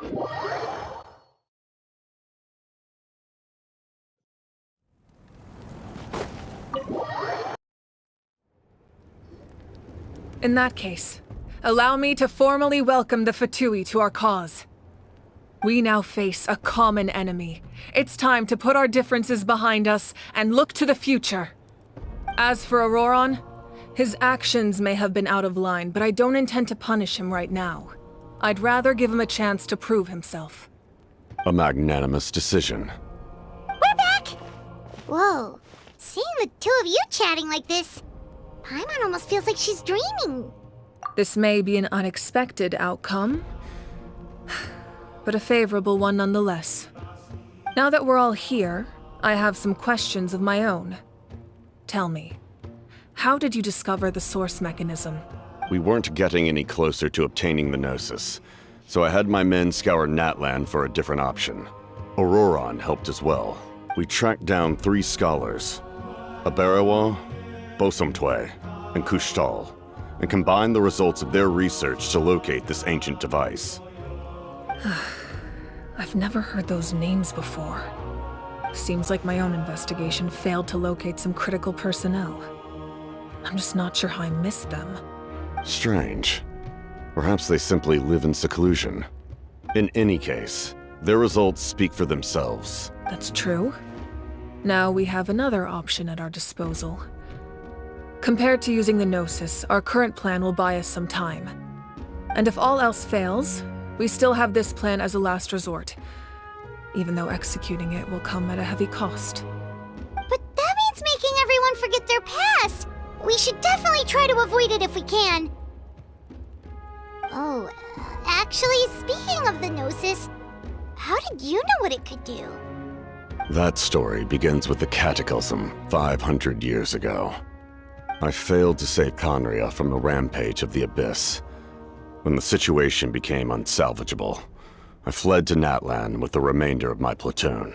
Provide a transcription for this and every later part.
In that case, allow me to formally welcome the Fatui to our cause. We now face a common enemy. It's time to put our differences behind us and look to the future. As for Auroron, his actions may have been out of line, but I don't intend to punish him right now. I'd rather give him a chance to prove himself. A magnanimous decision. We're back! Whoa, seeing the two of you chatting like this, Paimon almost feels like she's dreaming. This may be an unexpected outcome, but a favorable one nonetheless. Now that we're all here, I have some questions of my own. Tell me, how did you discover the source mechanism? We weren't getting any closer to obtaining the Gnosis, so I had my men scour Natlan for a different option. Auroron helped as well. We tracked down 3 scholars, Aberawa, Bosomtwe, and Kushtal, and combined the results of their research to locate this ancient device. I've never heard those names before. Seems like my own investigation failed to locate some critical personnel. I'm just not sure how I missed them. Strange. Perhaps they simply live in seclusion. In any case, their results speak for themselves. That's true. Now we have another option at our disposal. Compared to using the Gnosis, our current plan will buy us some time. And if all else fails, we still have this plan as a last resort, even though executing it will come at a heavy cost. But that means making everyone forget their past! We should definitely try to avoid it if we can. Oh, actually, speaking of the Gnosis, how did you know what it could do? That story begins with the Cataclysm 500 years ago. I failed to save Conria from the rampage of the Abyss. When the situation became unsalvageable, I fled to Natlan with the remainder of my platoon,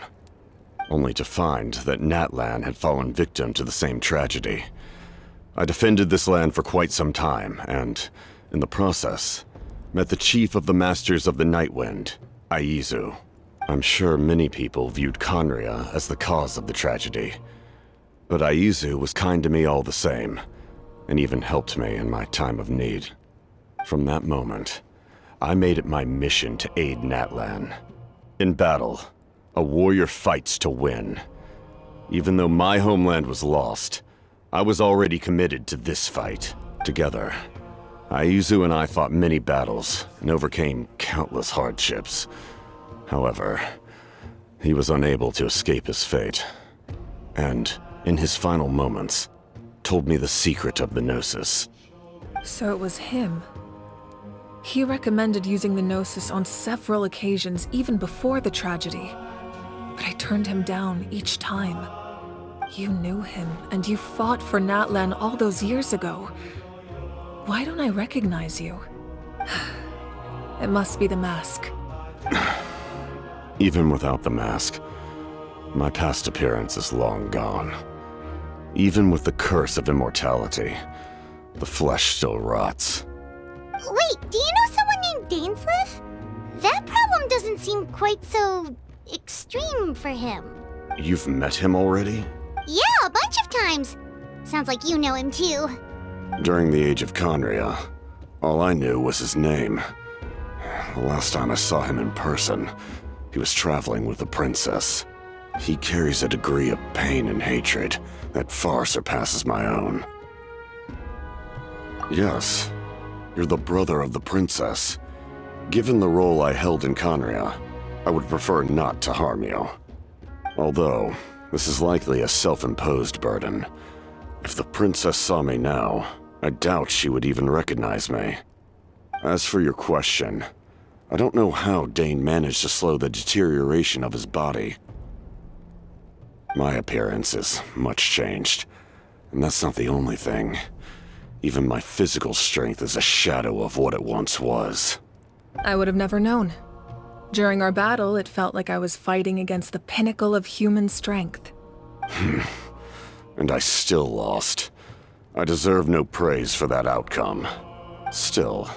only to find that Natlan had fallen victim to the same tragedy. I defended this land for quite some time, and, in the process, met the chief of the Masters of the Nightwind, Aizu. I'm sure many people viewed Conria as the cause of the tragedy, but Aizu was kind to me all the same, and even helped me in my time of need. From that moment, I made it my mission to aid Natlan. In battle, a warrior fights to win. Even though my homeland was lost, I was already committed to this fight. Together, Aizu and I fought many battles and overcame countless hardships. However, he was unable to escape his fate, and, in his final moments, told me the secret of the Gnosis. So it was him. He recommended using the Gnosis on several occasions, even before the tragedy. But I turned him down each time. You knew him, and you fought for Natlan all those years ago. Why don't I recognize you? It must be the mask. Even without the mask, my past appearance is long gone. Even with the curse of immortality, the flesh still rots. Wait, do you know someone named Dainsleif? That problem doesn't seem quite so extreme for him. You've met him already? Yeah, a bunch of times. Sounds like you know him too. During the age of Conria, all I knew was his name. The last time I saw him in person, he was traveling with a princess. He carries a degree of pain and hatred that far surpasses my own. Yes, you're the brother of the princess. Given the role I held in Conria, I would prefer not to harm you. Although, this is likely a self-imposed burden. If the princess saw me now, I doubt she would even recognize me. As for your question, I don't know how Dane managed to slow the deterioration of his body. My appearance is much changed, and that's not the only thing. Even my physical strength is a shadow of what it once was. I would have never known. During our battle, it felt like I was fighting against the pinnacle of human strength. And I still lost. I deserve no praise for that outcome. Still,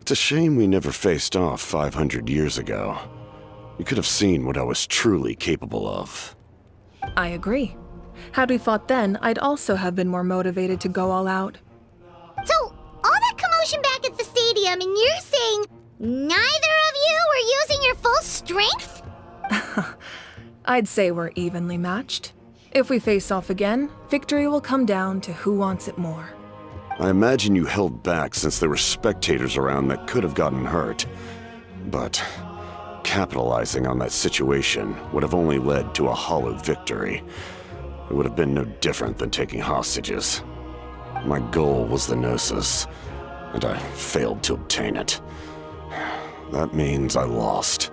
It's a shame we never faced off 500 years ago. You could have seen what I was truly capable of. I agree. Had we fought then, I'd also have been more motivated to go all out. So, all that commotion back at the stadium, and you're saying neither of you were using your full strength? I'd say we're evenly matched. If we face off again, victory will come down to who wants it more. I imagine you held back since there were spectators around that could have gotten hurt. But capitalizing on that situation would have only led to a hollow victory. It would have been no different than taking hostages. My goal was the Gnosis, and I failed to obtain it. That means I lost,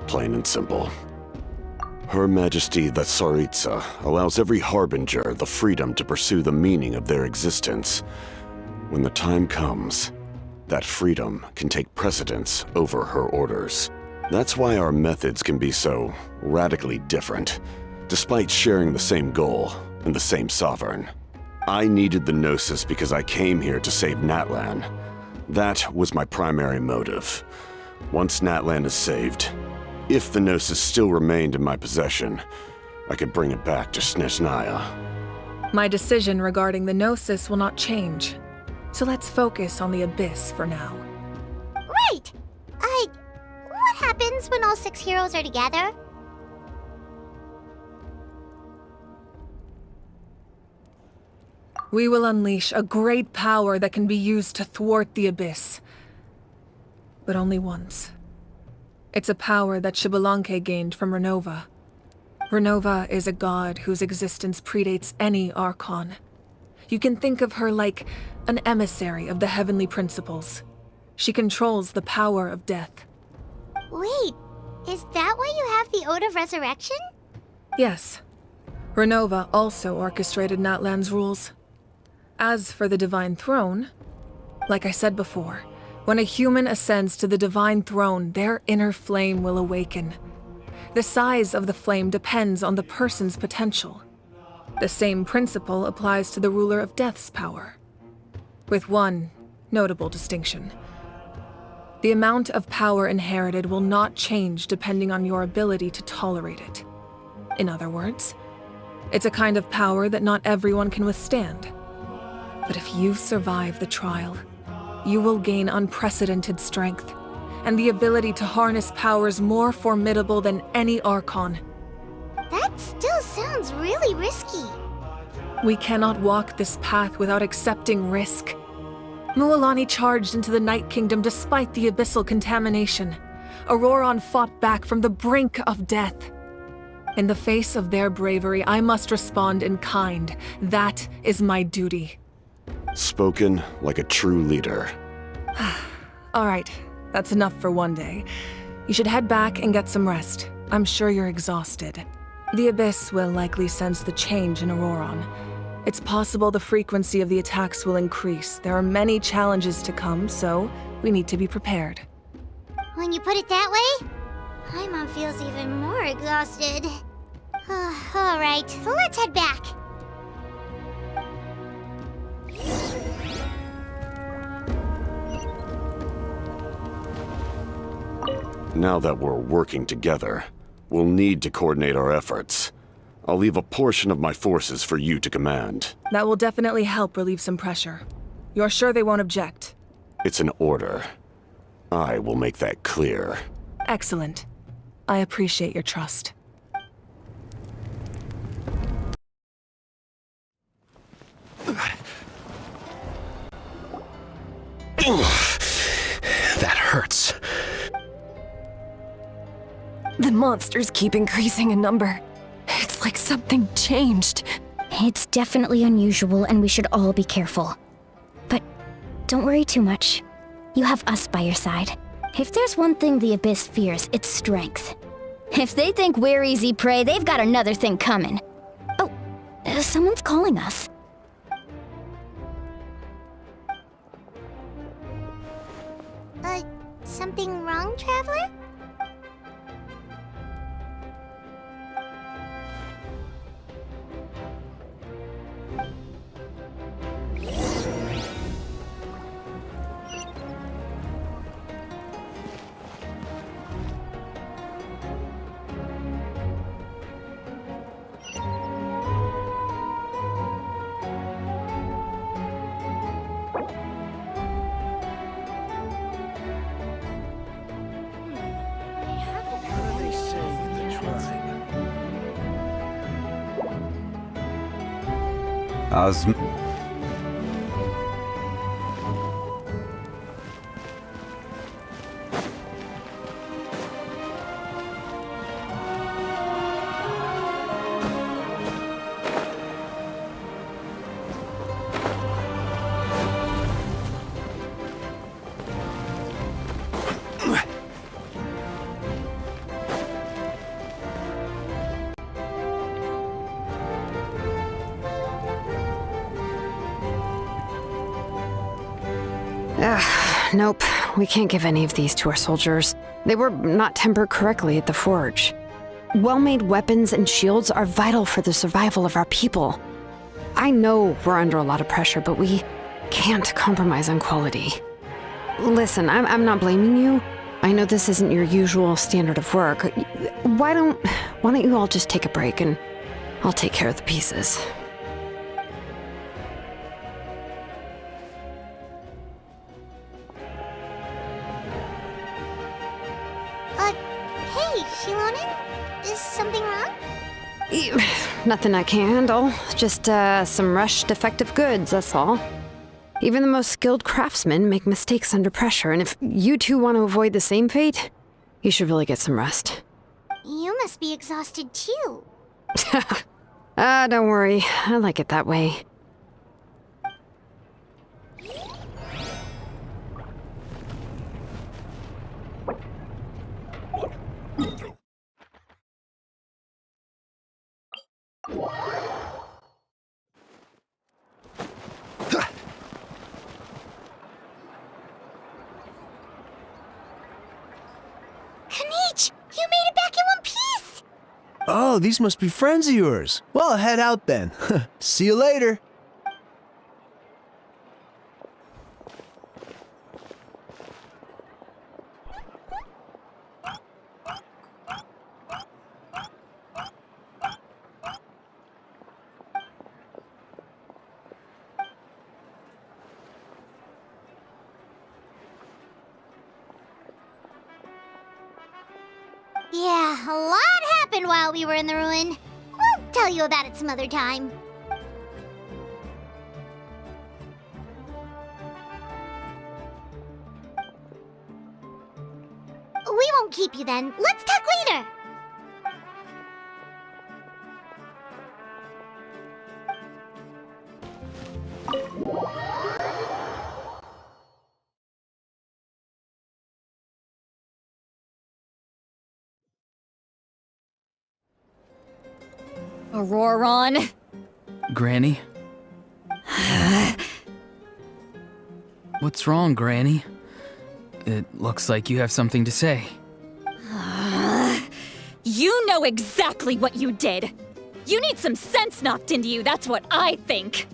plain and simple. Her Majesty the Tsaritsa allows every Harbinger the freedom to pursue the meaning of their existence. When the time comes, that freedom can take precedence over her orders. That's why our methods can be so radically different, despite sharing the same goal and the same sovereign. I needed the Gnosis because I came here to save Natlan. That was my primary motive. Once Natlan is saved, if the Gnosis still remained in my possession, I could bring it back to Snezhnaya. My decision regarding the Gnosis will not change. So let's focus on the Abyss for now. Right! What happens when all 6 heroes are together? We will unleash a great power that can be used to thwart the Abyss. But only once. It's a power that Xbalanque gained from Renova. Renova is a god whose existence predates any Archon. You can think of her like an emissary of the heavenly principles. She controls the power of death. Wait, is that why you have the Ode of Resurrection? Yes. Renova also orchestrated Natlan's rules. As for the Divine Throne, like I said before, when a human ascends to the Divine Throne, their inner flame will awaken. The size of the flame depends on the person's potential. The same principle applies to the ruler of Death's power, with one notable distinction. The amount of power inherited will not change depending on your ability to tolerate it. In other words, it's a kind of power that not everyone can withstand. But if you survive the trial, you will gain unprecedented strength, and the ability to harness powers more formidable than any Archon. That still sounds really risky. We cannot walk this path without accepting risk. Mualani charged into the Night Kingdom despite the abyssal contamination. Auroron fought back from the brink of death. In the face of their bravery, I must respond in kind. That is my duty. Spoken like a true leader. All right, that's enough for one day. You should head back and get some rest. I'm sure you're exhausted. The Abyss will likely sense the change in Auroron. It's possible the frequency of the attacks will increase. There are many challenges to come, so we need to be prepared. When you put it that way, Paimon feels even more exhausted. All right, let's head back. Now that we're working together, we'll need to coordinate our efforts. I'll leave a portion of my forces for you to command. That will definitely help relieve some pressure. You're sure they won't object? It's an order. I will make that clear. Excellent. I appreciate your trust. That hurts. The monsters keep increasing in number. It's like something changed. It's definitely unusual, and we should all be careful. But don't worry too much. You have us by your side. If there's one thing the Abyss fears, it's strength. If they think we're easy prey, they've got another thing coming. Oh, someone's calling us. Something wrong, Traveler? As Nope, we can't give any of these to our soldiers. They were not tempered correctly at the forge. Well-made weapons and shields are vital for the survival of our people. I know we're under a lot of pressure, but we can't compromise on quality. Listen, I'm not blaming you. I know this isn't your usual standard of work. Why don't you all just take a break and I'll take care of the pieces. Hey, Shilonin? Is something wrong? Nothing I can handle. Just, some rushed defective goods, that's all. Even the most skilled craftsmen make mistakes under pressure, and if you two want to avoid the same fate, you should really get some rest. You must be exhausted too. Don't worry. I like it that way. Kinich, you made it back in one piece! Oh, these must be friends of yours. Well, head out then. See you later. Yeah, a lot happened while we were in the ruin. We'll tell you about it some other time. We won't keep you then. Let's talk later. Auroron. Granny? What's wrong, Granny? It looks like you have something to say. You know exactly what you did. You need some sense knocked into you, that's what I think.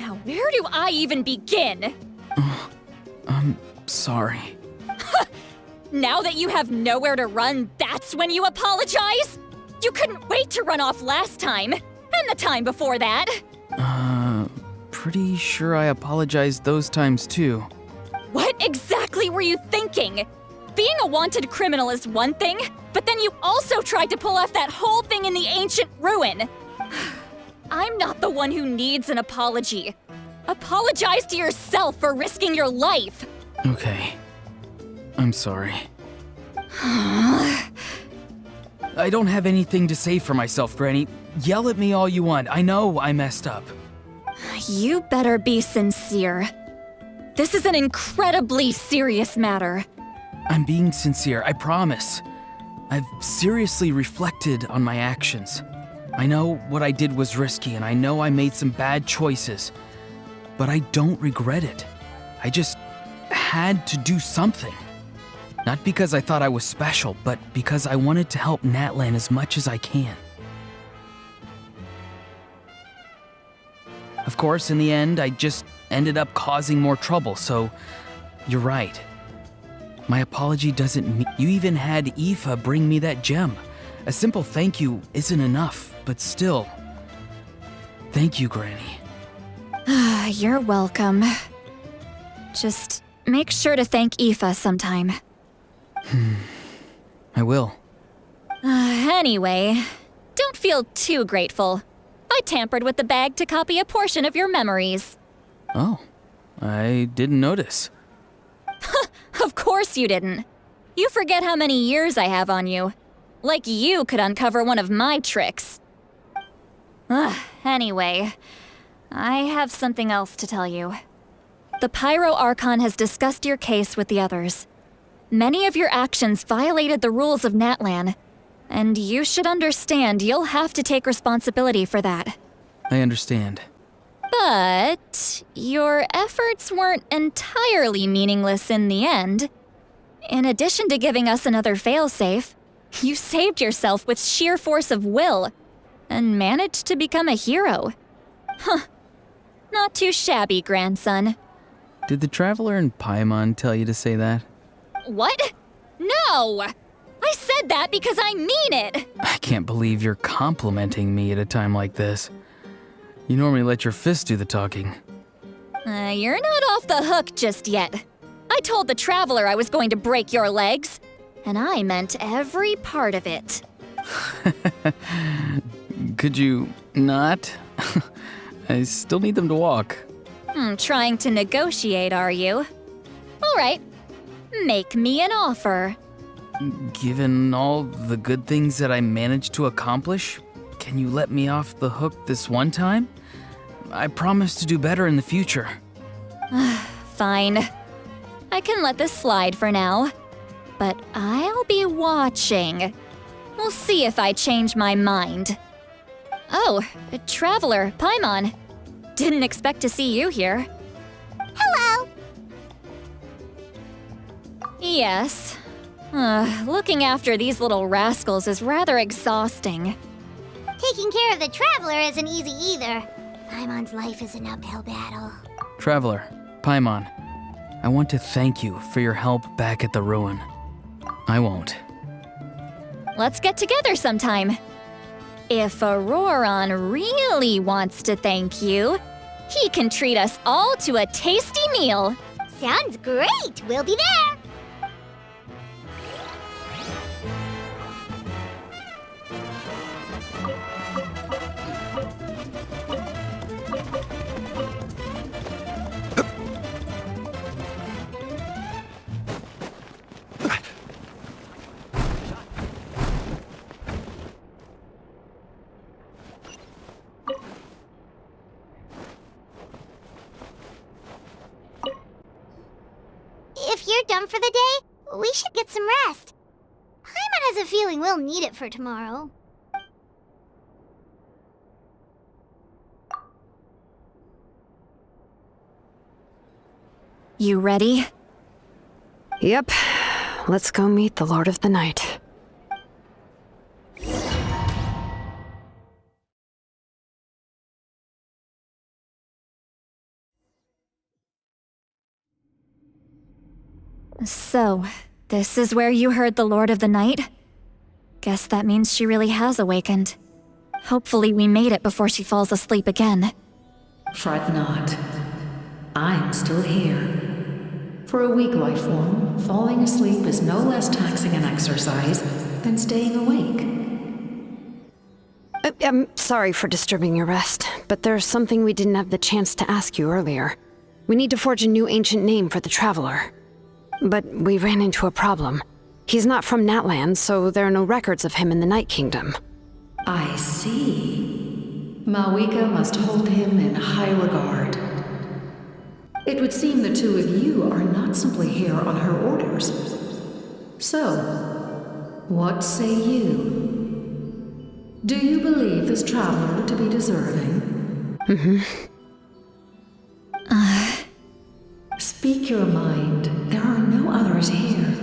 Now, where do I even begin? I'm sorry. Now that you have nowhere to run, that's when you apologize? You couldn't wait to run off last time, and the time before that. Pretty sure I apologized those times too. What exactly were you thinking? Being a wanted criminal is one thing, but then you also tried to pull off that whole thing in the ancient ruin. I'm not the one who needs an apology. Apologize to yourself for risking your life. Okay. I'm sorry. I don't have anything to say for myself, Granny. Yell at me all you want. I know I messed up. You better be sincere. This is an incredibly serious matter. I'm being sincere, I promise. I've seriously reflected on my actions. I know what I did was risky, and I know I made some bad choices. But I don't regret it. I just had to do something. Not because I thought I was special, but because I wanted to help Natlan as much as I can. Of course, in the end, I just ended up causing more trouble, so you're right. My apology doesn't mean... You even had Aoife bring me that gem. A simple thank you isn't enough, but still. Thank you, Granny. You're welcome. Just make sure to thank Aoife sometime. I will. Anyway, don't feel too grateful. I tampered with the bag to copy a portion of your memories. Oh, I didn't notice. Of course you didn't. You forget how many years I have on you. Like you could uncover one of my tricks. Anyway, I have something else to tell you. The Pyro Archon has discussed your case with the others. Many of your actions violated the rules of Natlan, and you should understand you'll have to take responsibility for that. I understand. But your efforts weren't entirely meaningless in the end. In addition to giving us another failsafe, you saved yourself with sheer force of will and managed to become a hero. Huh. Not too shabby, grandson. Did the Traveler and Paimon tell you to say that? What? No! I said that because I mean it! I can't believe you're complimenting me at a time like this. You normally let your fists do the talking. You're not off the hook just yet. I told the Traveler I was going to break your legs, and I meant every part of it. Could you not? I still need them to walk. Trying to negotiate, are you? All right. Make me an offer. Given all the good things that I managed to accomplish, can you let me off the hook this one time? I promise to do better in the future. Fine. I can let this slide for now. But I'll be watching. We'll see if I change my mind. Oh, Traveler, Paimon. Didn't expect to see you here. Hello! Yes. Looking after these little rascals is rather exhausting. Taking care of the Traveler isn't easy either. Paimon's life is an uphill battle. Traveler, Paimon, I want to thank you for your help back at the ruin. I won't. Let's get together sometime. If Auroron really wants to thank you, he can treat us all to a tasty meal. Sounds great! We'll be there! If you're done for the day, we should get some rest. Paimon has a feeling we'll need it for tomorrow. You ready? Yep. Let's go meet the Lord of the Night. So, this is where you heard the Lord of the Night? Guess that means she really has awakened. Hopefully we made it before she falls asleep again. Fret not. I'm still here. For a weak life form, falling asleep is no less taxing an exercise than staying awake. I'm sorry for disturbing your rest, but there's something we didn't have the chance to ask you earlier. We need to forge a new ancient name for the Traveler. But we ran into a problem. He's not from Natlan, so there are no records of him in the Night Kingdom. I see. Malwika must hold him in high regard. It would seem the two of you are not simply here on her orders. So, what say you? Do you believe this Traveler to be deserving? Speak your mind. There are no others here.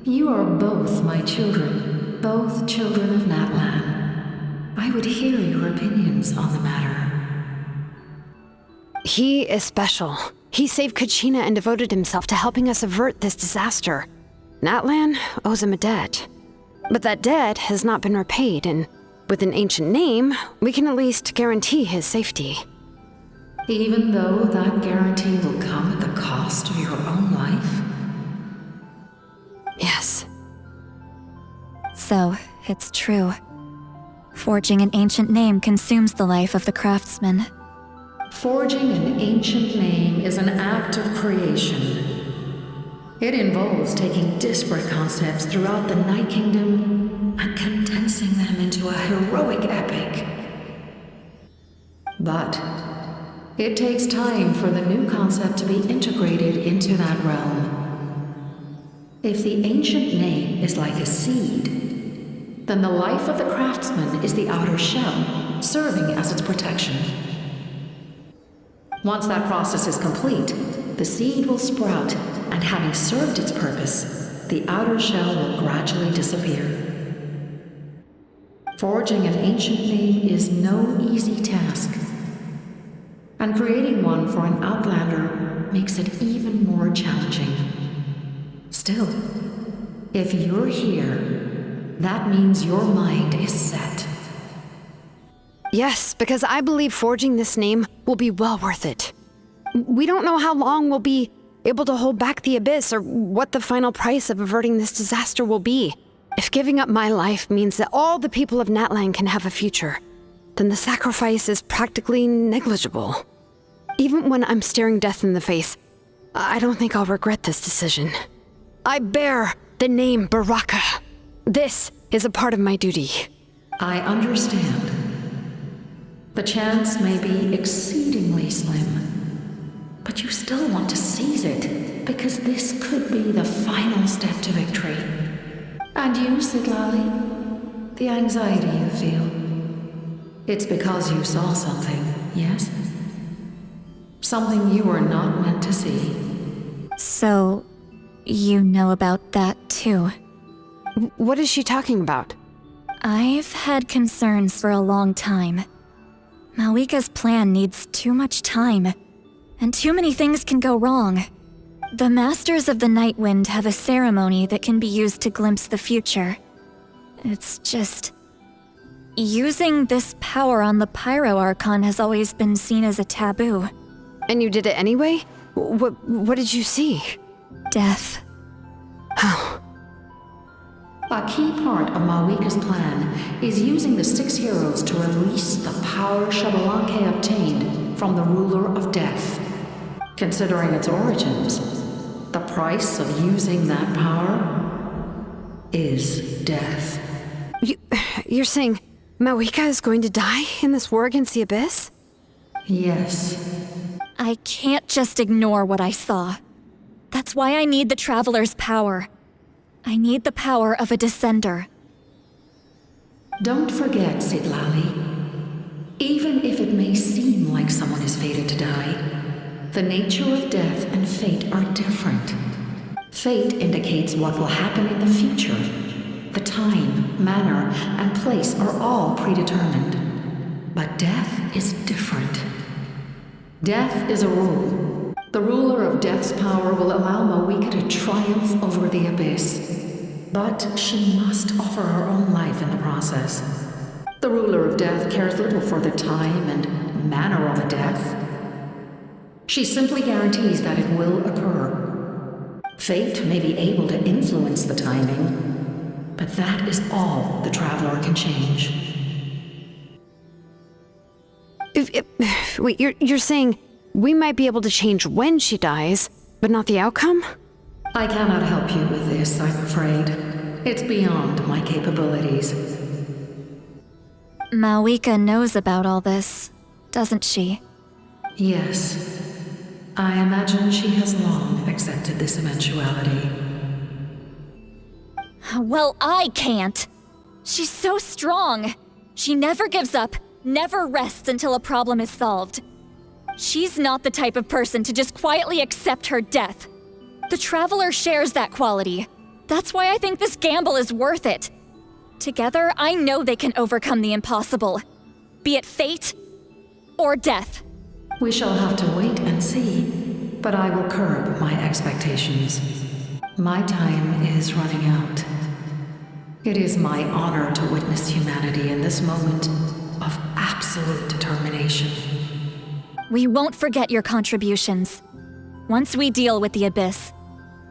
You are both my children, both children of Natlan. I would hear your opinions on the matter. He is special. He saved Kachina and devoted himself to helping us avert this disaster. Natlan owes him a debt. But that debt has not been repaid, and with an ancient name, we can at least guarantee his safety. Even though that guarantee will come at the cost of your own life? Yes. So, it's true. Forging an ancient name consumes the life of the craftsman. Forging an ancient name is an act of creation. It involves taking disparate concepts throughout the Night Kingdom and condensing them into a heroic epic. But it takes time for the new concept to be integrated into that realm. If the ancient name is like a seed, then the life of the craftsman is the outer shell, serving as its protection. Once that process is complete, the seed will sprout, and having served its purpose, the outer shell will gradually disappear. Forging an ancient name is no easy task, and creating one for an outlander makes it even more challenging. Still, if you're here, that means your mind is set. Yes, because I believe forging this name will be well worth it. We don't know how long we'll be able to hold back the Abyss or what the final price of averting this disaster will be. If giving up my life means that all the people of Natlan can have a future, then the sacrifice is practically negligible. Even when I'm staring death in the face, I don't think I'll regret this decision. I bear the name Baraka. This is a part of my duty. I understand. The chance may be exceedingly slim, but you still want to seize it, because this could be the final step to victory. And you, Sidlali, the anxiety you feel, it's because you saw something, yes? Something you were not meant to see. So, you know about that too. What is she talking about? I've had concerns for a long time. Malika's plan needs too much time, and too many things can go wrong. The Masters of the Night Wind have a ceremony that can be used to glimpse the future. It's just... using this power on the Pyro Archon has always been seen as a taboo. And you did it anyway? What did you see? Death. How? A key part of Mawika's plan is using the 6 heroes to release the power Xbalanque obtained from the ruler of death. Considering its origins, the price of using that power is death. You're saying Mawika is going to die in this war against the Abyss? Yes. I can't just ignore what I saw. That's why I need the Traveler's power. I need the power of a Descender. Don't forget, Sidlali. Even if it may seem like someone is fated to die, the nature of death and fate are different. Fate indicates what will happen in the future. The time, manner, and place are all predetermined. But death is different. Death is a rule. The ruler of death's power will allow Mawika to triumph over the Abyss. But she must offer her own life in the process. The ruler of death cares little for the time and manner of a death. She simply guarantees that it will occur. Fate may be able to influence the timing, but that is all the Traveler can change. Wait, you're saying we might be able to change when she dies, but not the outcome? I cannot help you with this, I'm afraid. It's beyond my capabilities. Mawika knows about all this, doesn't she? Yes. I imagine she has long accepted this eventuality. Well, I can't. She's so strong. She never gives up, never rests until a problem is solved. She's not the type of person to just quietly accept her death. The Traveler shares that quality. That's why I think this gamble is worth it. Together, I know they can overcome the impossible. Be it fate or death. We shall have to wait and see, but I will curb my expectations. My time is running out. It is my honor to witness humanity in this moment of absolute determination. We won't forget your contributions. Once we deal with the Abyss,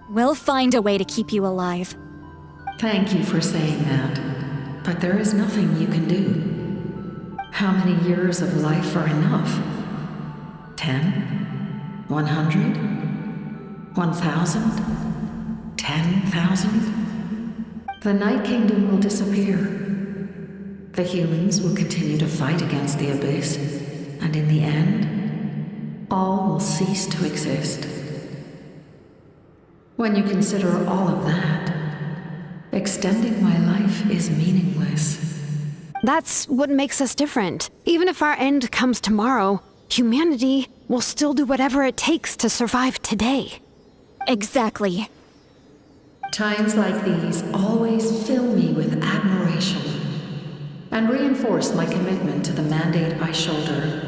we'll find a way to keep you alive. Thank you for saying that, but there is nothing you can do. How many years of life are enough? 10? 100? 1,000? 10,000? The Night Kingdom will disappear. The humans will continue to fight against the Abyss, and in the end, all will cease to exist. When you consider all of that, extending my life is meaningless. That's what makes us different. Even if our end comes tomorrow, humanity will still do whatever it takes to survive today. Exactly. Times like these always fill me with admiration and reinforce my commitment to the mandate I shoulder.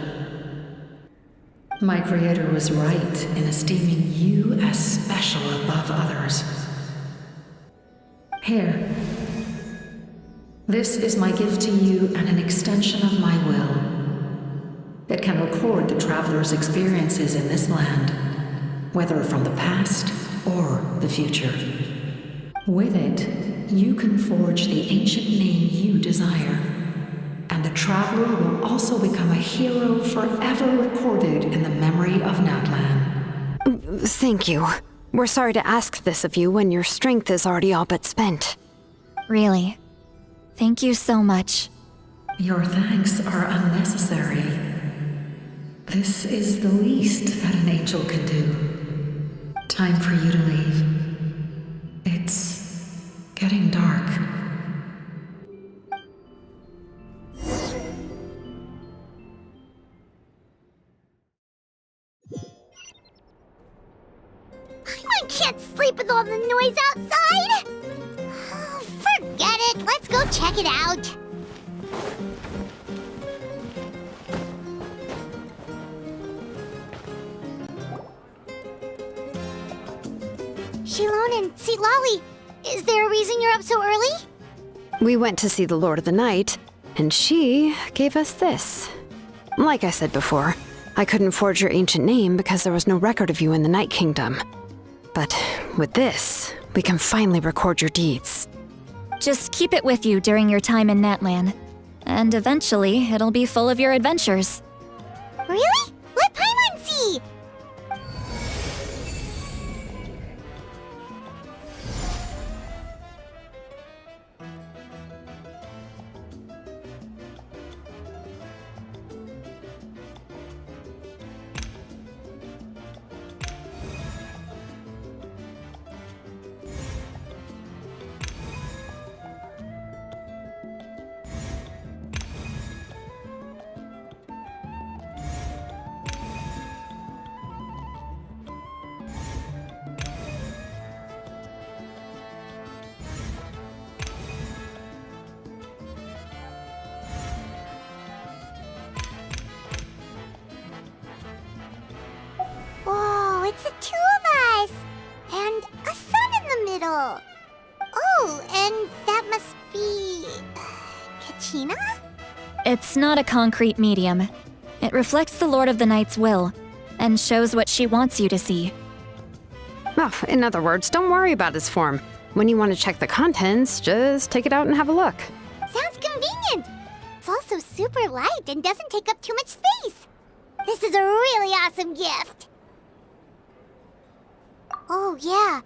My creator was right in esteeming you as special above others. Here. This is my gift to you and an extension of my will. It can record the traveler's experiences in this land, whether from the past or the future. With it, you can forge the ancient name you desire, and the traveler will also become a hero forever recorded in the memory of Natlan. Thank you. We're sorry to ask this of you when your strength is already all but spent. Really. Thank you so much. Your thanks are unnecessary. This is the least that an angel can do. Time for you to leave. It's getting dark. I can't sleep with all the noise outside! Forget it, let's go check it out. Shilon and Lolly, is there a reason you're up so early? We went to see the Lord of the Night, and she gave us this. Like I said before, I couldn't forge your ancient name because there was no record of you in the Night Kingdom. But with this, we can finally record your deeds. Just keep it with you during your time in Natlan. And eventually, it'll be full of your adventures. Really? Let Paimon see! Whoa, it's the two of us! And a sun in the middle! Oh, and that must be... Kachina? It's not a concrete medium. It reflects the Lord of the Night's will, and shows what she wants you to see. Oh, in other words, don't worry about its form. When you want to check the contents, just take it out and have a look. Sounds convenient! It's also super light and doesn't take up too much space. This is a really awesome gift! Oh, yeah.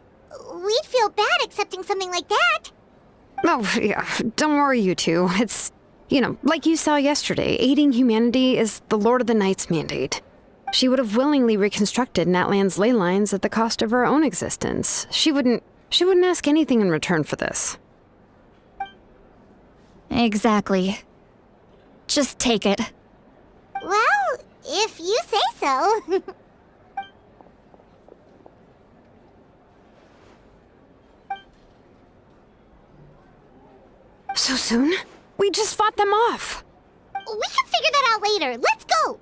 We'd feel bad accepting something like that. Oh, yeah, don't worry, you two. It's, like you saw yesterday, aiding humanity is the Lord of the Night's mandate. She would have willingly reconstructed Natlan's ley lines at the cost of her own existence. She wouldn't ask anything in return for this. Exactly. Just take it. Well, if you say so. So soon? We just fought them off. We can figure that out later. Let's go!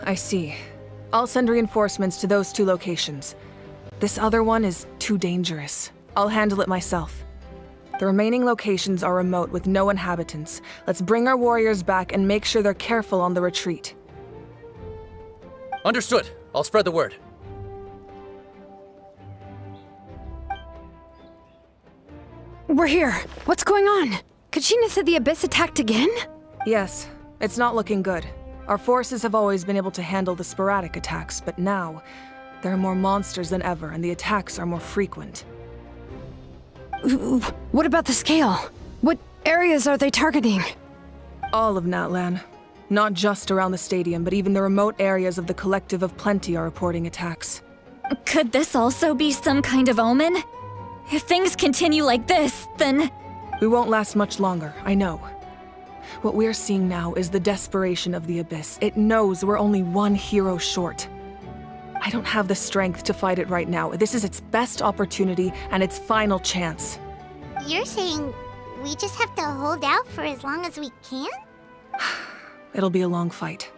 I see. I'll send reinforcements to those two locations. This other one is too dangerous. I'll handle it myself. The remaining locations are remote with no inhabitants. Let's bring our warriors back and make sure they're careful on the retreat. Understood. I'll spread the word. We're here. What's going on? Kachina said the Abyss attacked again? Yes, it's not looking good. Our forces have always been able to handle the sporadic attacks, but now, there are more monsters than ever, and the attacks are more frequent. What about the scale? What areas are they targeting? All of Natlan. Not just around the stadium, but even the remote areas of the Collective of Plenty are reporting attacks. Could this also be some kind of omen? If things continue like this, then... We won't last much longer, I know. What we're seeing now is the desperation of the Abyss. It knows we're only one hero short. I don't have the strength to fight it right now. This is its best opportunity and its final chance. You're saying we just have to hold out for as long as we can? It'll be a long fight.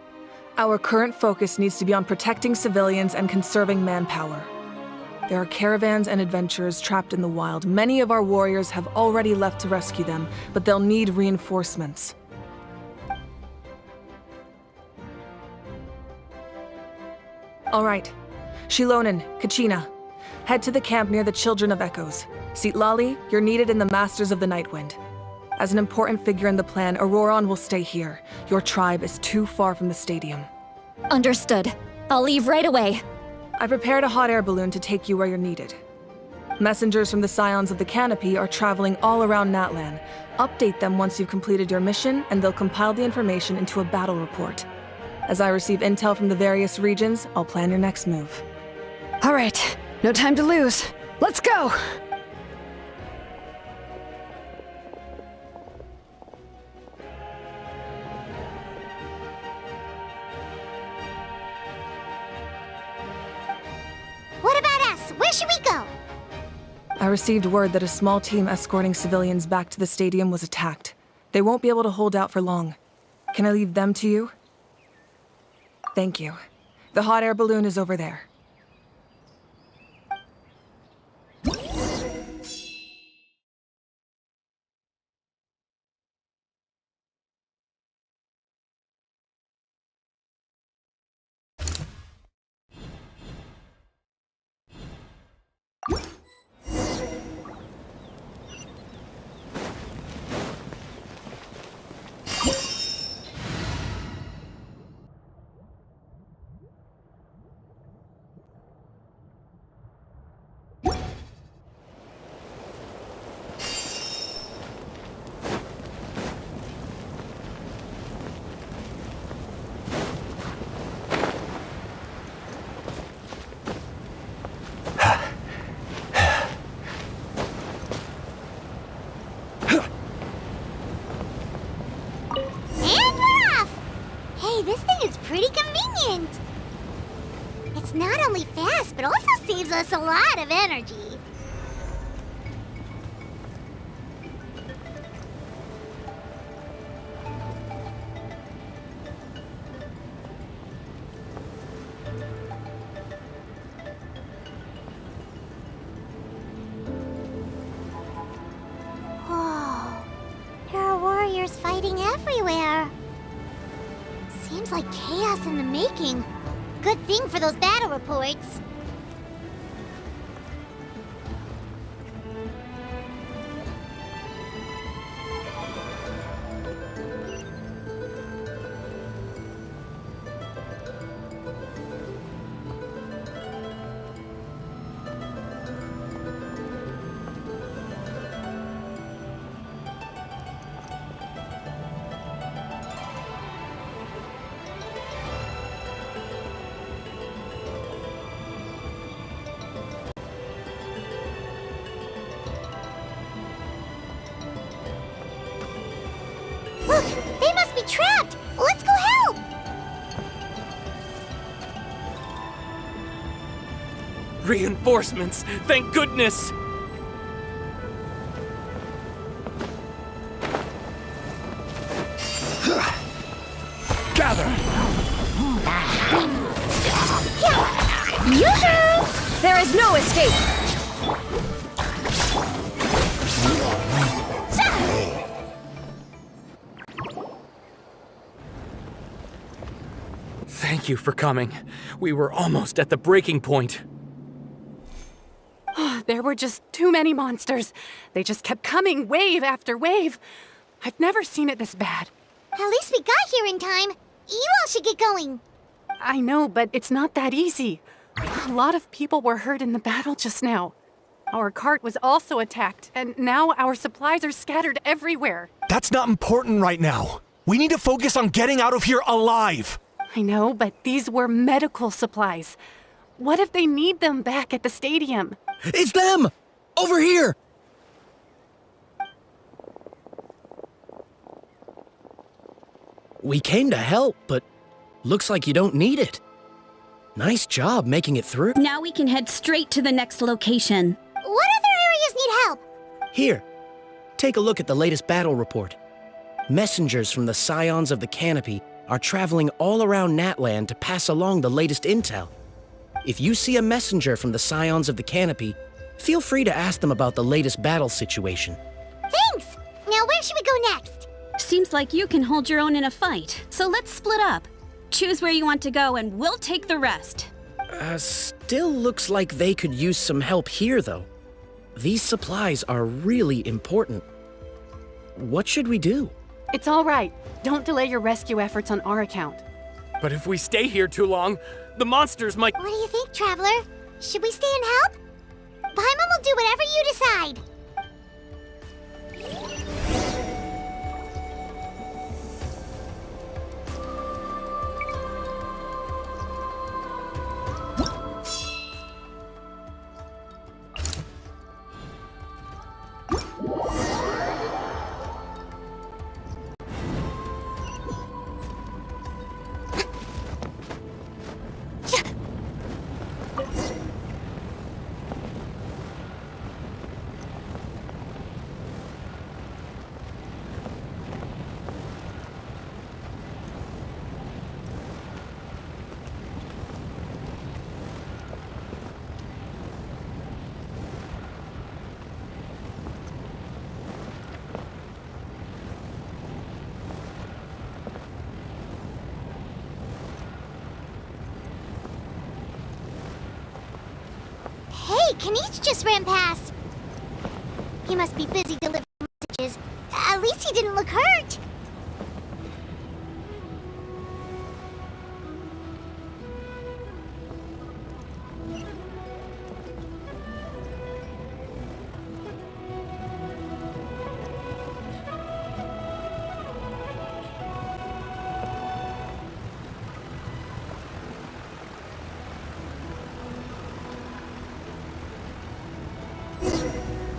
Our current focus needs to be on protecting civilians and conserving manpower. There are caravans and adventurers trapped in the wild. Many of our warriors have already left to rescue them, but they'll need reinforcements. All right. Shilonen, Kachina, head to the camp near the Children of Echoes. Lali, you're needed in the Masters of the Nightwind. As an important figure in the plan, Auroron will stay here. Your tribe is too far from the stadium. Understood. I'll leave right away. I prepared a hot air balloon to take you where you're needed. Messengers from the Scions of the Canopy are traveling all around Natlan. Update them once you've completed your mission, and they'll compile the information into a battle report. As I receive intel from the various regions, I'll plan your next move. All right, no time to lose. Let's go! What about us? Where should we go? I received word that a small team escorting civilians back to the stadium was attacked. They won't be able to hold out for long. Can I leave them to you? Thank you. The hot air balloon is over there. Pretty convenient. It's not only fast, but also saves us a lot of energy. Whoa. There are warriors fighting everywhere. Seems like chaos in the making. Good thing for those battle reports. Look, they must be trapped. Let's go help. Reinforcements! Thank goodness! Gather! Yoo-hoo! There is no escape! Thank Thank you for coming. We were almost at the breaking point. There were just too many monsters. They just kept coming, wave after wave. I've never seen it this bad. At least we got here in time. You all should get going. I know, but it's not that easy. A lot of people were hurt in the battle just now. Our cart was also attacked, and now our supplies are scattered everywhere. That's not important right now. We need to focus on getting out of here alive. I know, but these were medical supplies. What if they need them back at the stadium? It's them! Over here! We came to help, but looks like you don't need it. Nice job making it through. Now we can head straight to the next location. What other areas need help? Here, take a look at the latest battle report. Messengers from the Scions of the Canopy are traveling all around Natlan to pass along the latest intel. If you see a messenger from the Scions of the Canopy, feel free to ask them about the latest battle situation. Thanks! Now where should we go next? Seems like you can hold your own in a fight, so let's split up. Choose where you want to go and we'll take the rest. Still looks like they could use some help here, though. These supplies are really important. What should we do? It's all right. Don't delay your rescue efforts on our account. But if we stay here too long, the monsters might— What do you think, Traveler? Should we stay and help? Paimon will do whatever you decide. Hey, Kinich just ran past. He must be busy delivering messages. At least he didn't look hurt.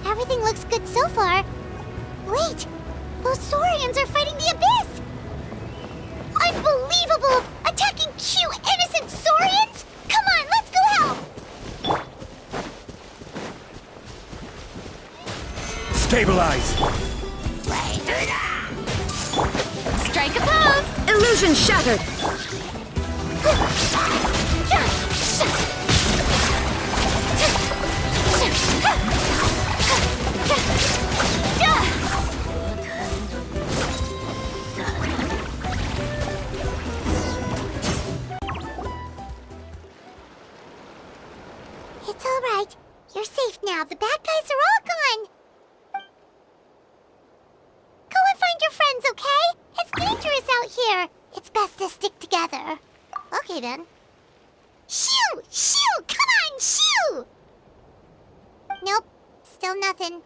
Everything looks good so far. Wait, those Saurians are fighting the Abyss! Unbelievable! Attacking cute, innocent Saurians? Come on, let's go help! Stabilize! Strike a pose! Illusion shattered! It's all right. You're safe now. The bad guys are all gone. Go and find your friends, okay? It's dangerous out here. It's best to stick together. Okay, then. Shoo! Shoo! Come on, shoo! Nope. Still nothing.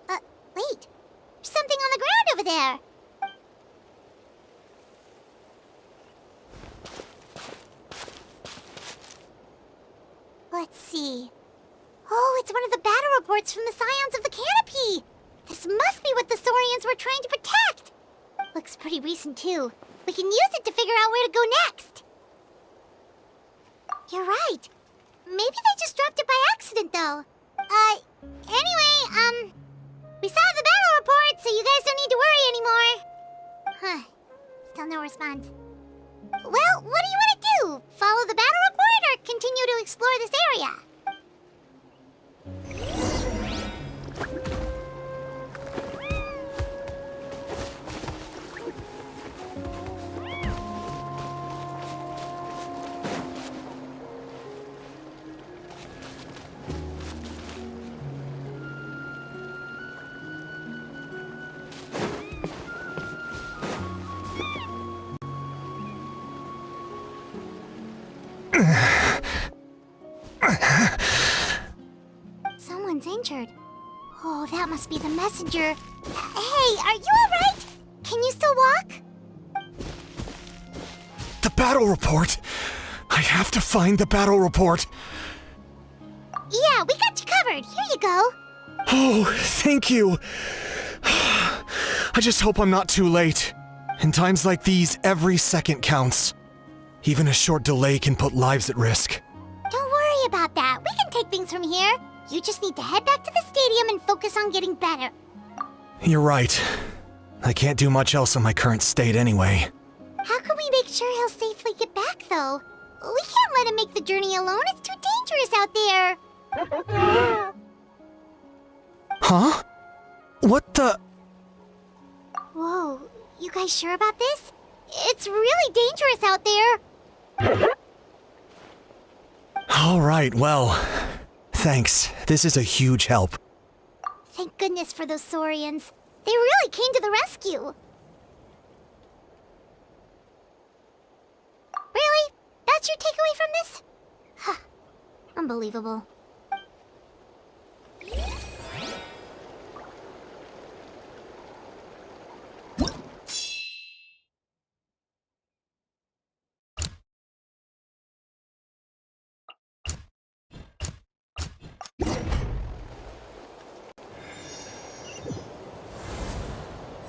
Wait. There's something on the ground over there. Let's see. Oh, it's one of the battle reports from the Scions of the Canopy! This must be what the Saurians were trying to protect! Looks pretty recent, too. We can use it to figure out where to go next. You're right. Maybe they just dropped it by accident, though. Anyway, we saw the battle report, so you guys don't need to worry anymore. Huh. Still no response. Well, what do you want to do? Follow the battle report or continue to explore this area? someone's injured. Oh, that must be the messenger. Hey, are you alright? Can you still walk? The battle report! I have to find the battle report! Yeah, we got you covered. Here you go. Oh, thank you! I just hope I'm not too late. In times like these, every second counts. Even a short delay can put lives at risk. Don't worry about that. We can take things from here. You just need to head back to the stadium and focus on getting better. You're right. I can't do much else in my current state anyway. How can we make sure he'll safely get back, though? We can't let him make the journey alone. It's too dangerous out there. Huh? What the? Whoa, you guys sure about this? It's really dangerous out there. All right, well, thanks. This is a huge help. Thank goodness for those Saurians. They really came to the rescue. Really? That's your takeaway from this? Huh. Unbelievable.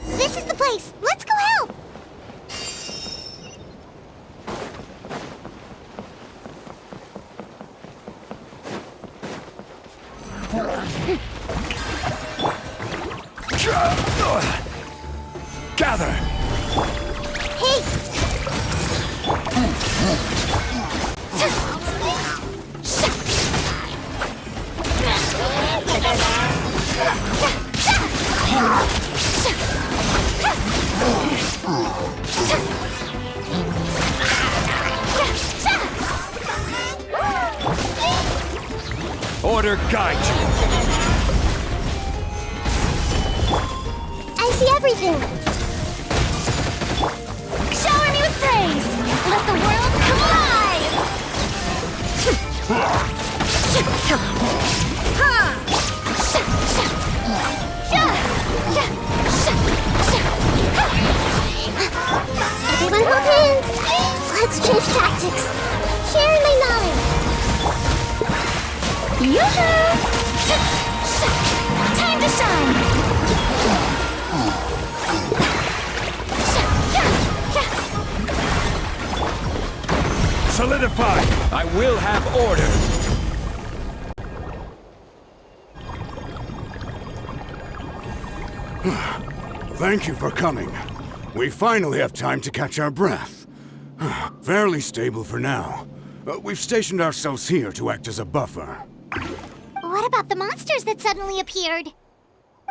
This is the place! Let's go help! Gather! Hey! Order guide you! I see everything! Shower me with praise! Let the world come alive! Everyone hold hands! Let's change tactics! Sharing my knowledge! Yoo-hoo! Time to shine! Solidify! I will have order! Thank you for coming. We finally have time to catch our breath. Fairly stable for now. We've stationed ourselves here to act as a buffer. What about the monsters that suddenly appeared?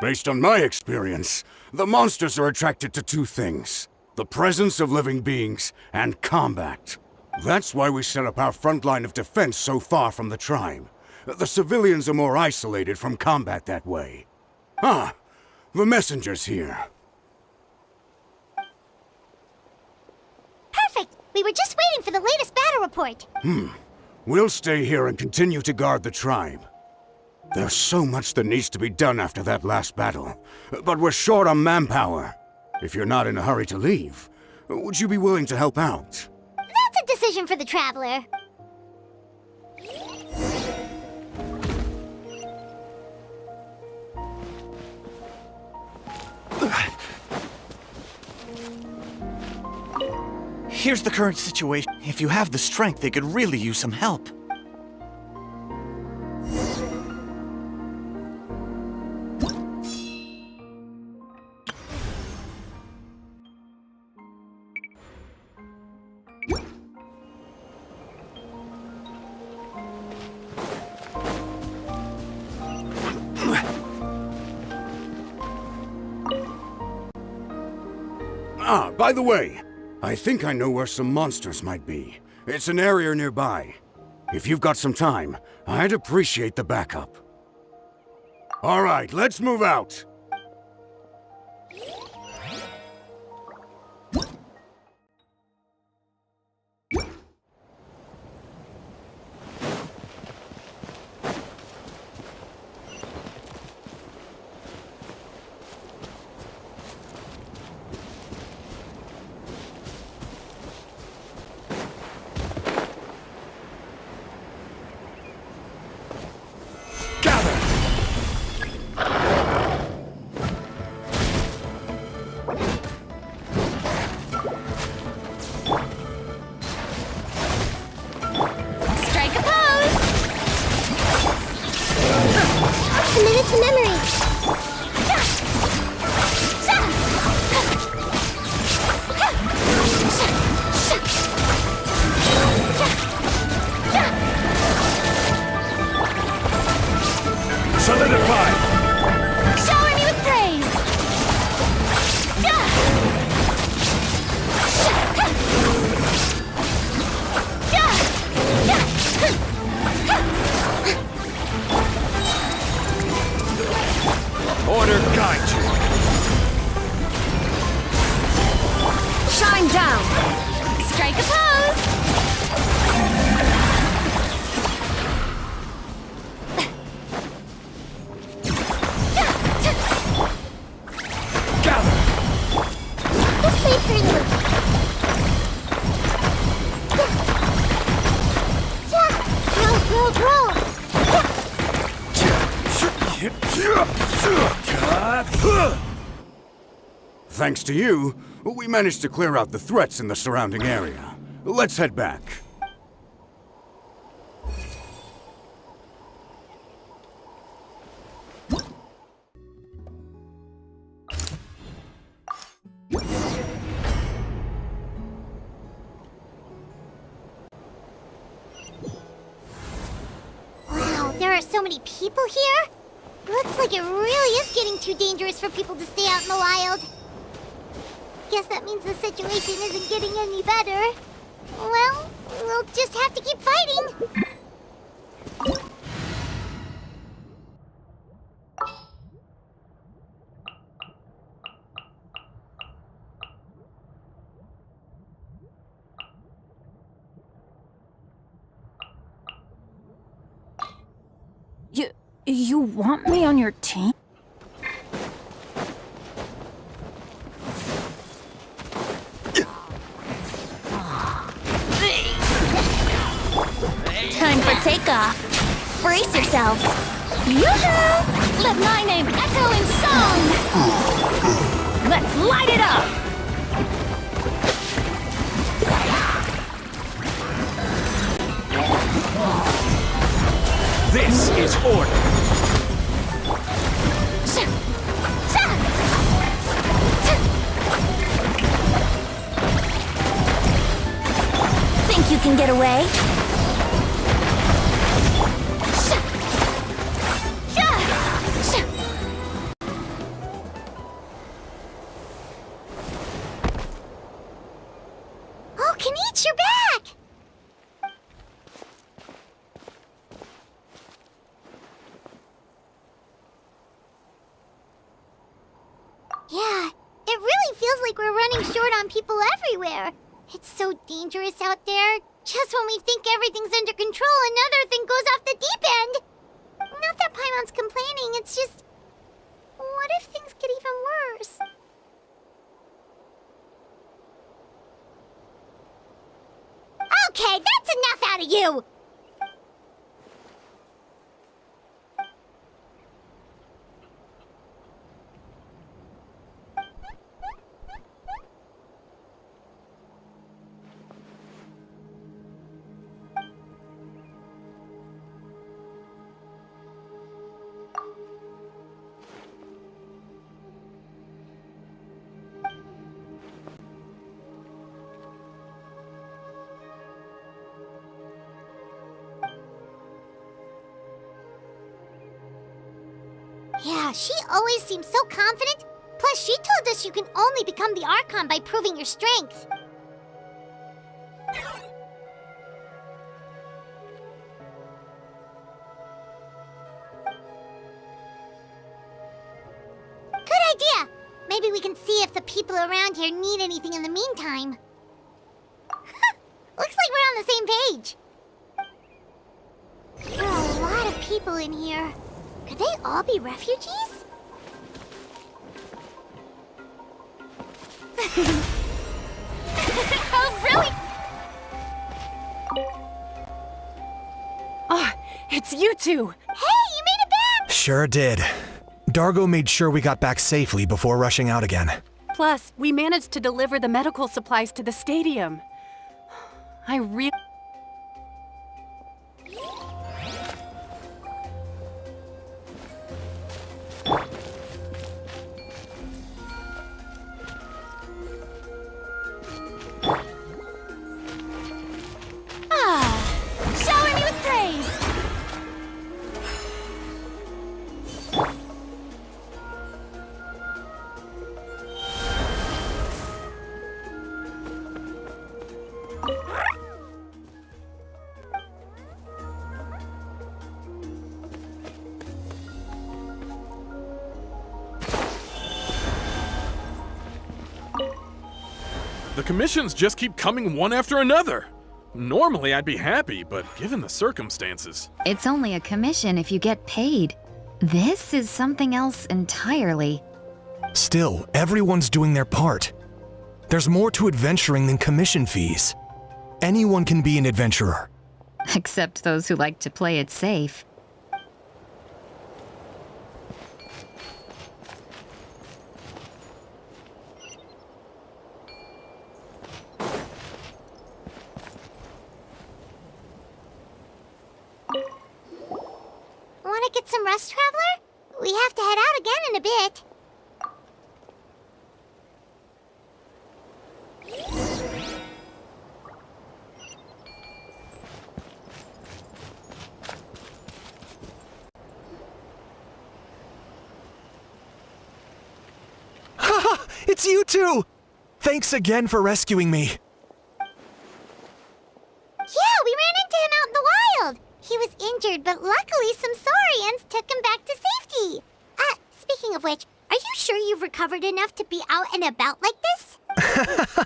Based on my experience, the monsters are attracted to two things: the presence of living beings and combat. That's why we set up our front line of defense so far from the tribe. The civilians are more isolated from combat that way. Ah, the messenger's here. Perfect! We were just waiting for the latest battle report. We'll stay here and continue to guard the tribe. There's so much that needs to be done after that last battle, but we're short on manpower. If you're not in a hurry to leave, would you be willing to help out? That's a decision for the Traveler. Here's the current situation. If you have the strength, they could really use some help. Ah, by the way, I think I know where some monsters might be. It's an area nearby. If you've got some time, I'd appreciate the backup. All right, let's move out. Commit it to memory. Solidify! Shower me with praise. Order guide you. Shine down. Strike a pose. Gather! This way for you. Roll. Thanks to you, we managed to clear out the threats in the surrounding area. Let's head back. Wow, there are so many people here. Looks like it really is getting too dangerous for people to stay out in the wild. Guess that means the situation isn't getting any better. Well, we'll just have to keep fighting. You want me on your team? Time for takeoff. Brace yourselves. Yoo-hoo! Let my name echo in song! Let's light it up! This is order. Think you can get away? Oh, Kinich, you're back! Yeah, it really feels like we're running short on people everywhere. It's so dangerous out there. Just when we think everything's under control, another thing goes off the deep end. Not that Paimon's complaining, it's just... What if things get even worse? Okay, that's enough out of you! Yeah, she always seems so confident. Plus, she told us you can only become the Archon by proving your strength. Good idea! Maybe we can see if the people around here need anything in the meantime. Looks like we're on the same page. There are a lot of people in here. Could they all be refugees? Oh, really? Oh, it's you two! Hey, you made it back! Sure did. Dargo made sure we got back safely before rushing out again. Plus, we managed to deliver the medical supplies to the stadium. I really... The commissions just keep coming one after another. Normally I'd be happy, but given the circumstances... It's only a commission if you get paid. This is something else entirely. Still, everyone's doing their part. There's more to adventuring than commission fees. Anyone can be an adventurer. Except those who like to play it safe. Want to get some rest, Traveler? We have to head out again in a bit. Haha! It's you two! Thanks again for rescuing me. Yeah, we ran into him out in the wild. He was injured, but luckily some saurians took him back to safety. Speaking of which, are you sure you've recovered enough to be out and about like this?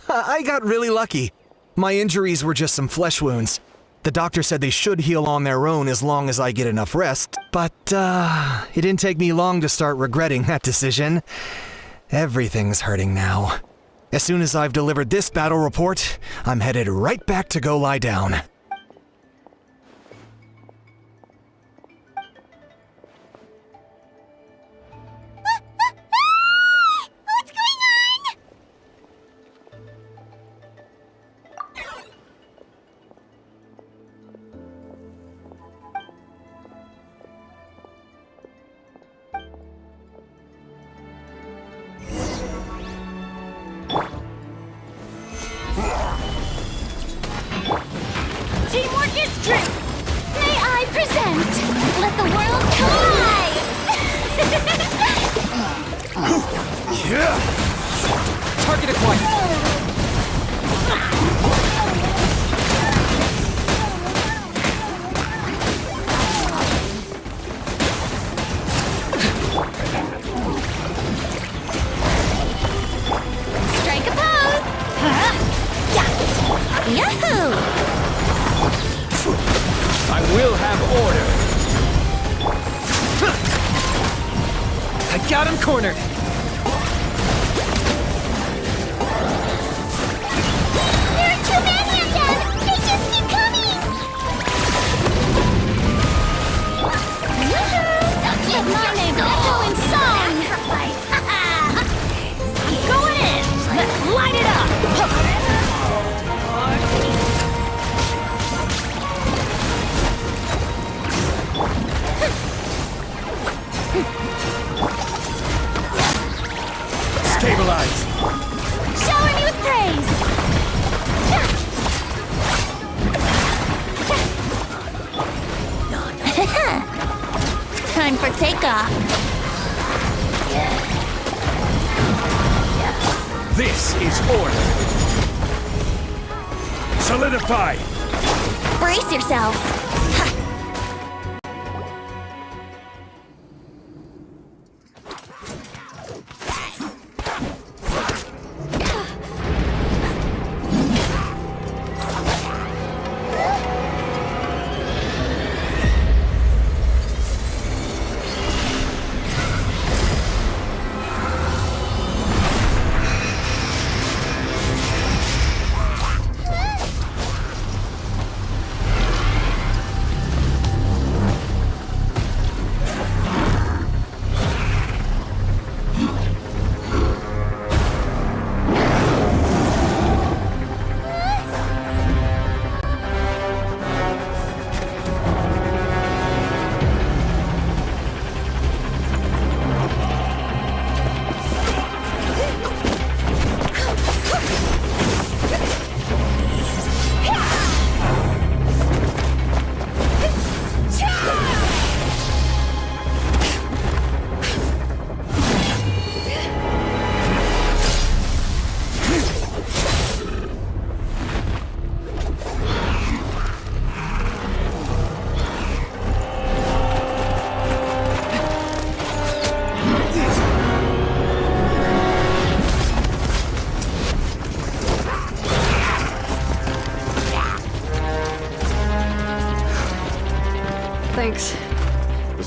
I got really lucky. My injuries were just some flesh wounds. The doctor said they should heal on their own as long as I get enough rest, but it didn't take me long to start regretting that decision. Everything's hurting now. As soon as I've delivered this battle report, I'm headed right back to go lie down. What's going on? Teamwork is strength! May I present? Let the world collide! Yeah! Target acquired! Strike a pose! Yahoo! I will have order! I got him cornered! There are too many of them! They just keep coming! Let my name echo in song! I'm going in! Let's light it up! Stabilize! Shower me with praise! Time for takeoff. This is order! Solidify! Brace yourselves.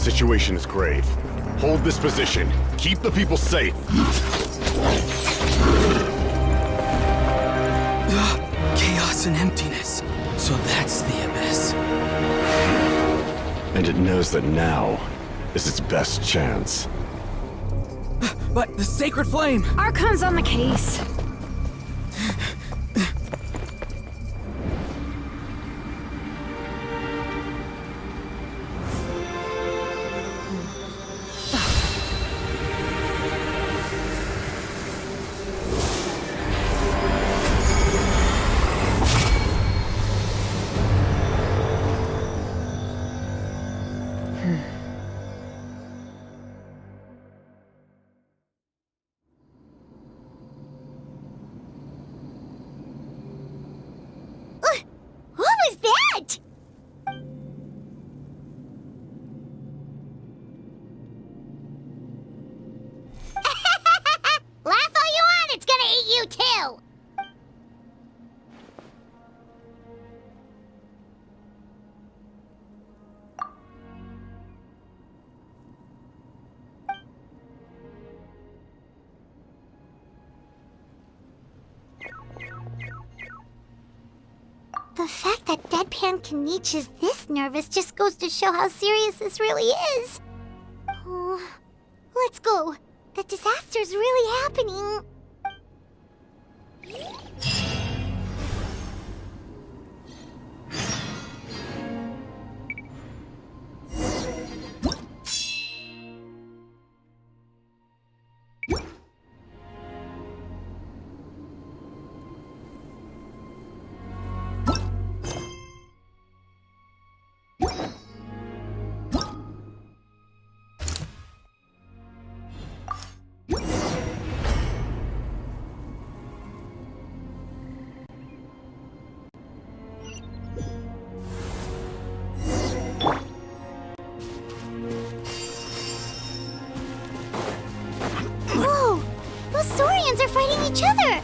situation is grave. Hold this position. Keep the people safe. Chaos and emptiness. So that's the abyss. And it knows that now is its best chance. But the sacred flame! Archon's on the case. What was that? Laugh all you want, it's gonna eat you too! The fact that Deadpan Kinich is this nervous just goes to show how serious this really is. Oh, let's go. The disaster's really happening. Whoa! Those Saurians are fighting each other!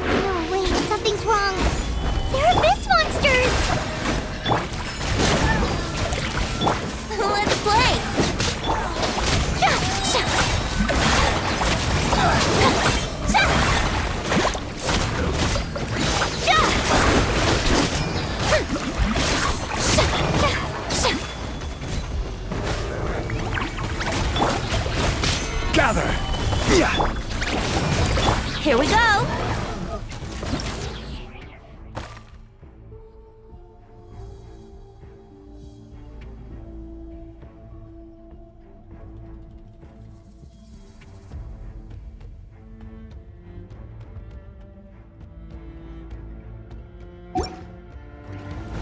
No, wait, something's wrong. They're abyss monsters! Let's play! Gather! Here we go!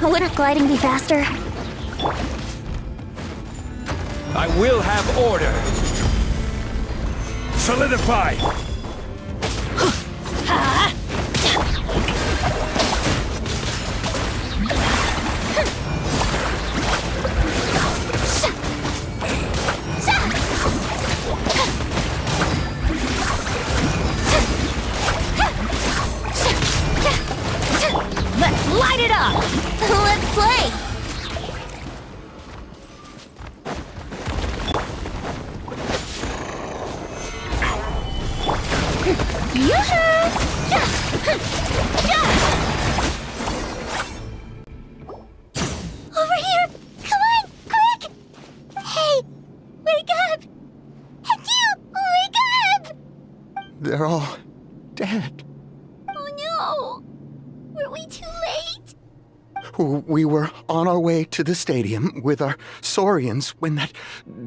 Wouldn't gliding be faster? I will have order! Solidify! Let's light it up! Let's play! Over here! Come on, quick! Hey, wake up! And you, wake up! They're all dead. Oh no! Were we too late? We were on our way to the stadium with our Saurians when that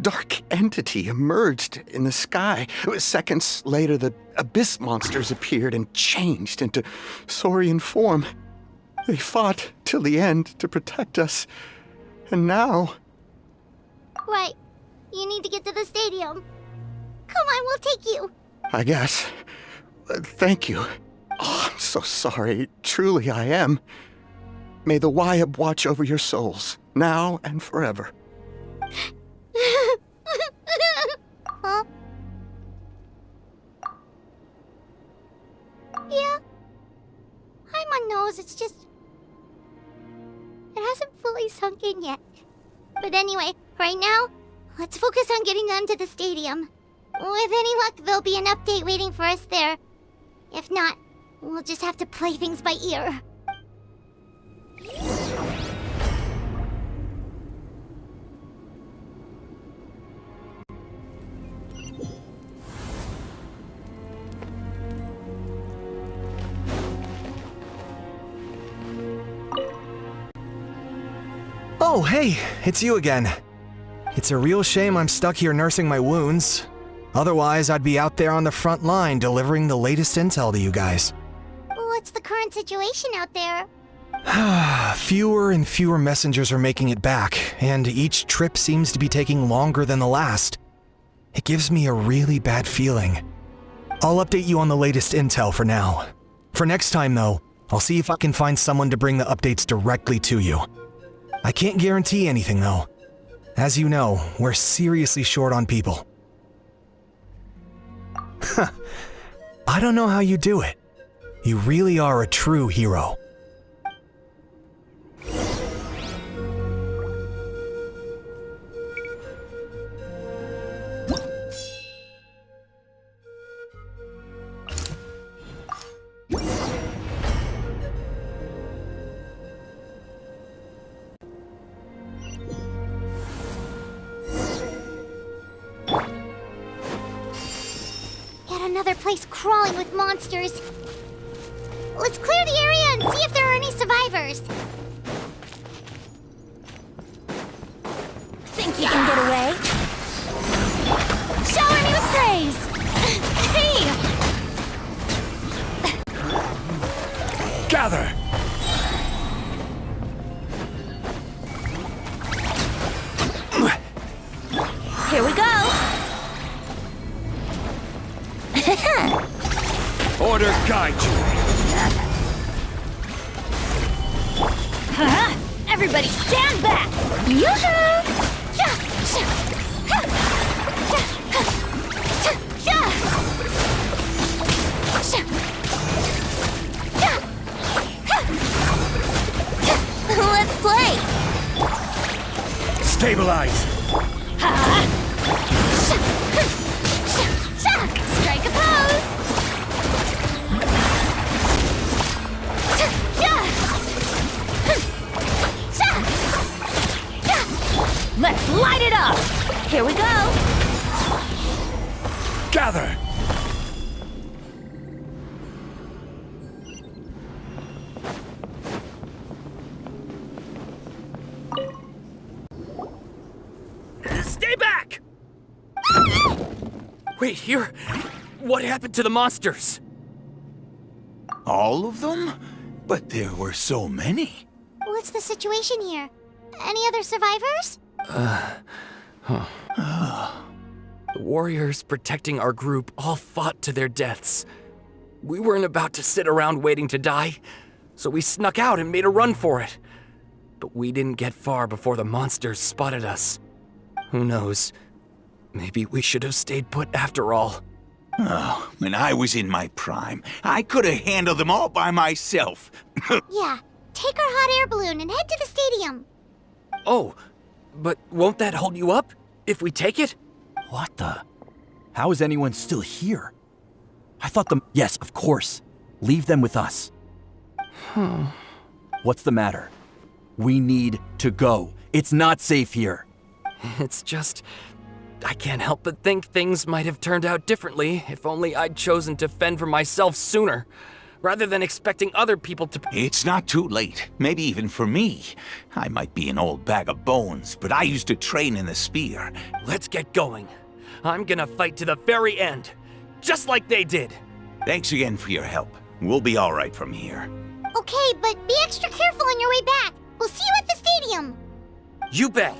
dark entity emerged in the sky. Seconds later, the abyss monsters appeared and changed into Saurian form. They fought till the end to protect us. And now... Right. You need to get to the stadium. Come on, we'll take you. I guess. Thank you. Oh, I'm so sorry. Truly I am. May the Wyab watch over your souls, now and forever. Huh? Yeah. Hi, my nose. It's just... It hasn't fully sunk in yet. But anyway, right now, Let's focus on getting onto the stadium. With any luck, there'll be an update waiting for us there. If not, we'll just have to play things by ear. Oh, hey, it's you again. It's a real shame I'm stuck here nursing my wounds. Otherwise, I'd be out there on the front line delivering the latest intel to you guys. What's the current situation out there? Fewer and fewer messengers are making it back, and each trip seems to be taking longer than the last. It gives me a really bad feeling. I'll update you on the latest intel for now. For next time, though, I'll see if I can find someone to bring the updates directly to you. I can't guarantee anything, though. As you know, we're seriously short on people. I don't know how you do it. You really are a true hero. Another place crawling with monsters. Let's clear the area and see if there are any survivors. Think you can get away? Shower me with praise! Hey! Gather! Here we go! Order guide you. Everybody stand back! Yoo-hoo! Let's play! Stabilize! Strike a pose! Let's light it up! Here we go! Gather! Stay back! Wait, here? What happened to the monsters? All of them? But there were so many. What's the situation here? Any other survivors? The warriors protecting our group all fought to their deaths. We weren't about to sit around waiting to die, so we snuck out and made a run for it. But we didn't get far before the monsters spotted us. Who knows? Maybe we should have stayed put after all. Oh, when I was in my prime, I could have handled them all by myself. Yeah, take our hot air balloon and head to the stadium. Oh, but won't that hold you up if we take it? What the? How is anyone still here? I thought them. Yes, of course. Leave them with us. What's the matter? We need to go. It's not safe here. It's just, I can't help but think things might have turned out differently if only I'd chosen to fend for myself sooner, rather than expecting other people to. It's not too late. Maybe even for me. I might be an old bag of bones, but I used to train in the spear. Let's get going. I'm gonna fight to the very end, just like they did. Thanks again for your help. We'll be all right from here. Okay, but be extra careful on your way back. We'll see you at the stadium. You bet.